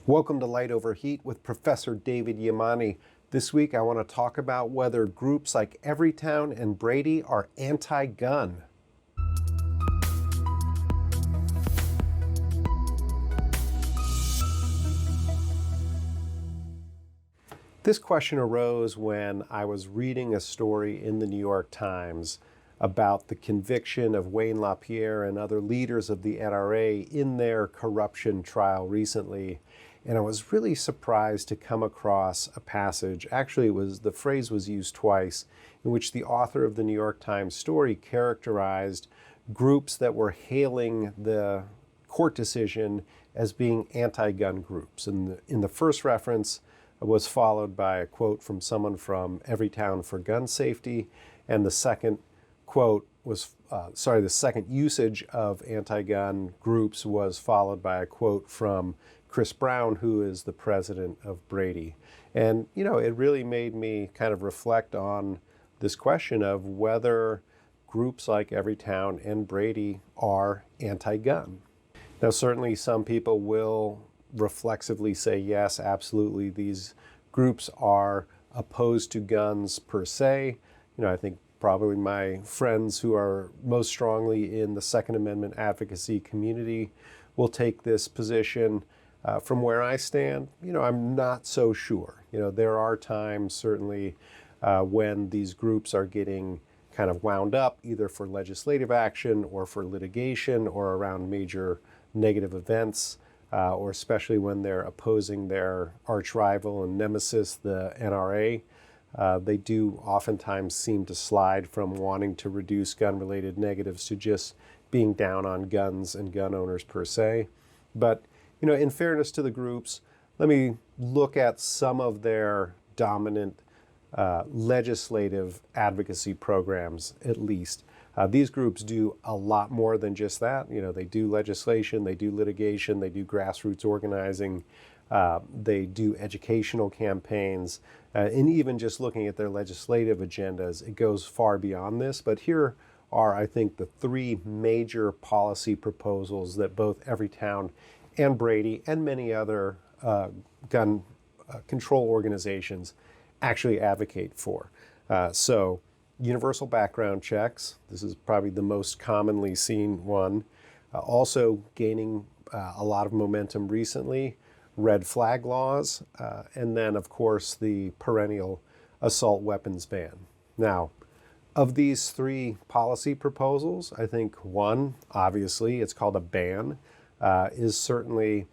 Welcome to Light Over Heat with Professor David Yamani. This week I want to talk about whether groups like Everytown and Brady are anti-gun. This question arose when I was reading a story in the New York Times about the conviction of Wayne LaPierre and other leaders of the NRA in their corruption trial recently. And I was really surprised to come across a passage, actually the phrase was used twice, in which the author of the New York Times story characterized groups that were hailing the court decision as being anti-gun groups. And in the first reference was followed by a quote from someone from Everytown for Gun Safety, and the second quote was, the second usage of anti-gun groups was followed by a quote from Chris Brown, who is the president of Brady. And, it really made me kind of reflect on this question of whether groups like Everytown and Brady are anti-gun. Now, certainly some people will reflexively say, yes, absolutely, these groups are opposed to guns per se. I think probably my friends who are most strongly in the Second Amendment advocacy community will take this position. From where I stand, I'm not so sure. There are times certainly when these groups are getting kind of wound up either for legislative action or for litigation or around major negative events, or especially when they're opposing their arch rival and nemesis, the NRA. They do oftentimes seem to slide from wanting to reduce gun-related negatives to just being down on guns and gun owners per se. But in fairness to the groups, let me look at some of their dominant legislative advocacy programs, at least. These groups do a lot more than just that. They do legislation, they do litigation, they do grassroots organizing, they do educational campaigns, and even just looking at their legislative agendas, it goes far beyond this. But here are, I think, the three major policy proposals that both Everytown and Brady and many other gun control organizations actually advocate for. So universal background checks, this is probably the most commonly seen one. Also gaining a lot of momentum recently, red flag laws, and then of course the perennial assault weapons ban. Now, of these three policy proposals, I think one, obviously, it's called a ban, is certainly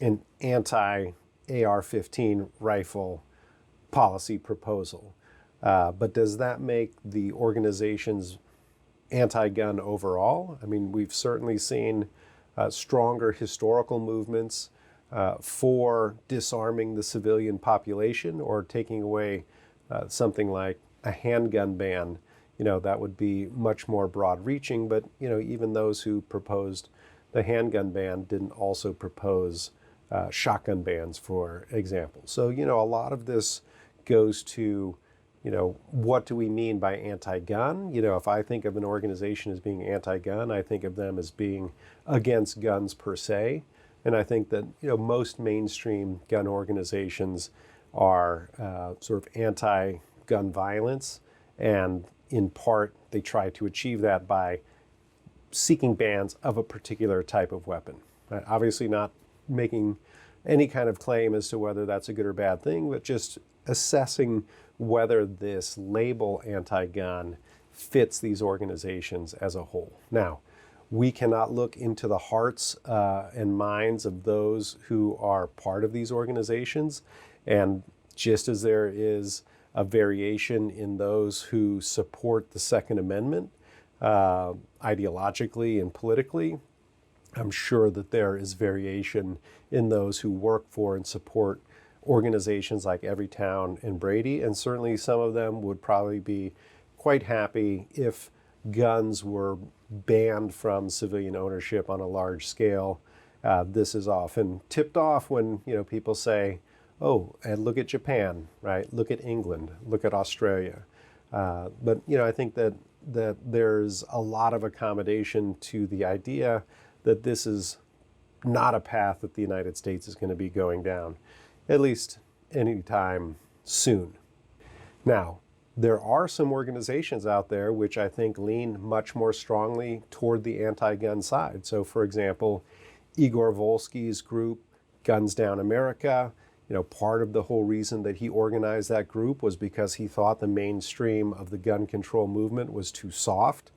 an anti-AR-15 rifle policy proposal. But does that make the organizations anti-gun overall? I mean, we've certainly seen stronger historical movements for disarming the civilian population or taking away something like a handgun ban. That would be much more broad-reaching, but even those who proposed the handgun ban didn't also propose shotgun bans, for example. So, a lot of this goes to, what do we mean by anti-gun? If I think of an organization as being anti-gun, I think of them as being against guns per se. And I think that, most mainstream gun organizations are sort of anti-gun violence. And in part, they try to achieve that by seeking bans of a particular type of weapon. Obviously not making any kind of claim as to whether that's a good or bad thing, but just assessing whether this label anti-gun fits these organizations as a whole. Now, we cannot look into the hearts and minds of those who are part of these organizations. And just as there is a variation in those who support the Second Amendment, ideologically and politically, I'm sure that there is variation in those who work for and support organizations like Everytown and Brady, and certainly some of them would probably be quite happy if guns were banned from civilian ownership on a large scale. This is often tipped off when people say, "Oh, and look at Japan, right? Look at England, look at Australia." But I think that there's a lot of accommodation to the idea that this is not a path that the United States is going to be going down, at least anytime soon. Now, there are some organizations out there which I think lean much more strongly toward the anti-gun side. So, for example, Igor Volsky's group, Guns Down America, part of the whole reason that he organized that group was because he thought the mainstream of the gun control movement was too soft.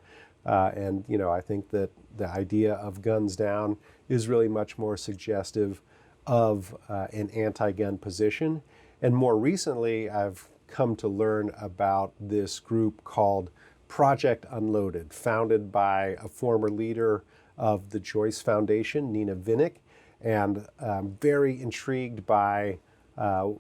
And I think that the idea of guns down is really much more suggestive of an anti-gun position. And more recently, I've come to learn about this group called Project Unloaded, founded by a former leader of the Joyce Foundation, Nina Vinnick, and I'm very intrigued by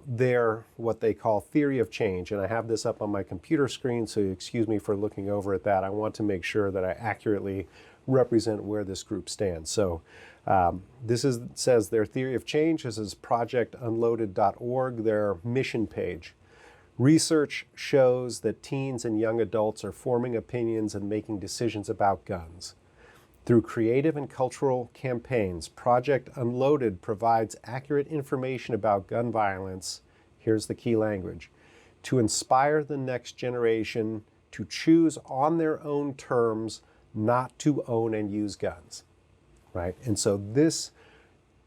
their what they call theory of change. And I have this up on my computer screen, so excuse me for looking over at that. I want to make sure that I accurately represent where this group stands. So says their theory of change. This is projectunloaded.org, their mission page. Research shows that teens and young adults are forming opinions and making decisions about guns. Through creative and cultural campaigns, Project Unloaded provides accurate information about gun violence, here's the key language, to inspire the next generation to choose on their own terms not to own and use guns, right? And so this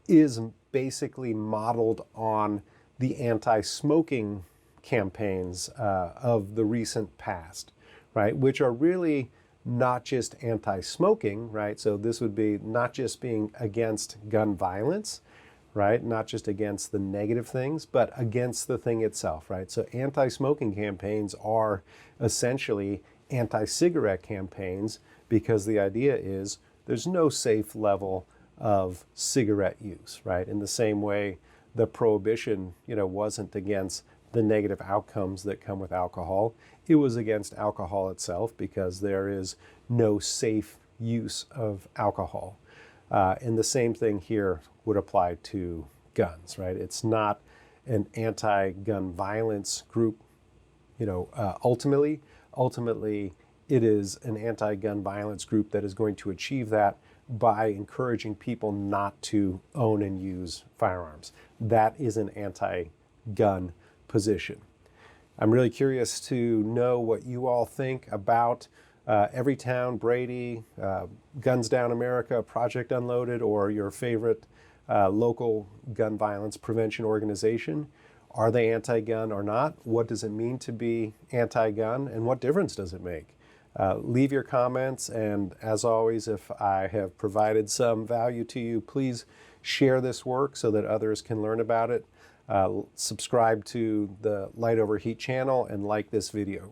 is basically modeled on the anti-smoking campaigns of the recent past, right? Which are really not just anti-smoking, right? So this would be not just being against gun violence, right? Not just against the negative things, but against the thing itself, right? So anti-smoking campaigns are essentially anti-cigarette campaigns because the idea is there's no safe level of cigarette use, right? In the same way the prohibition, wasn't against the negative outcomes that come with alcohol. It was against alcohol itself because there is no safe use of alcohol. And the same thing here would apply to guns, right? It's not an anti-gun violence group, ultimately. Ultimately, it is an anti-gun violence group that is going to achieve that by encouraging people not to own and use firearms. That is an anti-gun position. I'm really curious to know what you all think about Everytown, Brady, Guns Down America, Project Unloaded, or your favorite local gun violence prevention organization. Are they anti-gun or not? What does it mean to be anti-gun, and what difference does it make? Leave your comments, and as always, if I have provided some value to you, please share this work so that others can learn about it. Subscribe to the Light Over Heat channel and like this video.